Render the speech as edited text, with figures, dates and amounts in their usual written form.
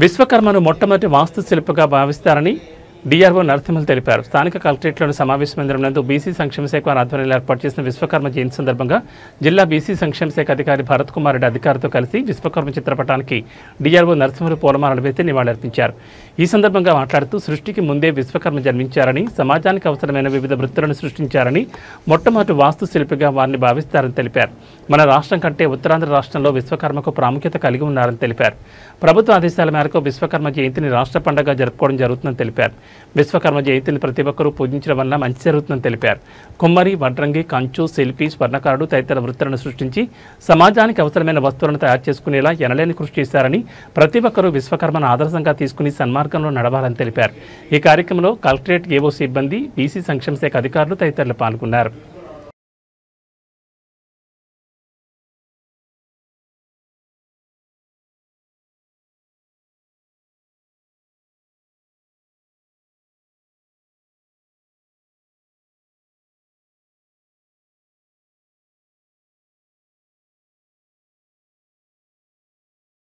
విశ్వకర్మను మొట్టమొదటి వాస్తుశిల్పిగా భావిస్తారని డిఆర్ఓ నరసింహులు తెలిపారు. స్థానిక కలెక్టరేట్లోని సమావేశ మందిరం నందు బీసీ సంక్షేమ శాఖ ఆధ్వర్యంలో ఏర్పాటు చేసిన విశ్వకర్మ జయంతి సందర్భంగా జిల్లా బీసీ సంక్షేమ శాఖ అధికారి భరత్ కుమార్ రెడ్డి అధికారులతో కలిసి విశ్వకర్మ చిత్రపటానికి డిఆర్ఓ నరసింహులు పూలమాలలు వేసి నివాళులర్పించారు. ఈ సందర్భంగా మాట్లాడుతూ సృష్టికి ముందే విశ్వకర్మ జన్మించారని, సమాజానికి అవసరమైన వివిధ వృత్తులను సృష్టించారని, మొట్టమొదటి వాస్తుశిల్పిగా వారిని భావిస్తారని తెలిపారు. మన రాష్ట్రం కంటే ఉత్తరాంధ్ర రాష్ట్రంలో విశ్వకర్మకు ప్రాముఖ్యత కలిగి ఉన్నారని తెలిపారు. ప్రభుత్వ ఆదేశాల మేరకు విశ్వకర్మ జయంతిని రాష్ట్ర పండుగగా జరుపుకోవడం జరుగుతుందని తెలిపారు. విశ్వకర్మ జయంతిని ప్రతి ఒక్కరూ పూజించడం వల్ల మంచి జరుగుతుందని తెలిపారు. కుమ్మరి, వడ్రంగి, కంచు, శిల్పి, స్వర్ణకారుడు తదితర వృత్తులను సృష్టించి సమాజానికి అవసరమైన వస్తువులను తయారు చేసుకునేలా ఎనలేని కృషి చేశారని, ప్రతి ఒక్కరూ విశ్వకర్మను ఆదర్శంగా తీసుకుని సన్మార్గంలో నడవాలని తెలిపారు. ఈ కార్యక్రమంలో కలెక్టరేట్ ఏవో సిబ్బంది, బీసీ సంక్షేమ శాఖ అధికారులు తదితరులు పాల్గొన్నారు.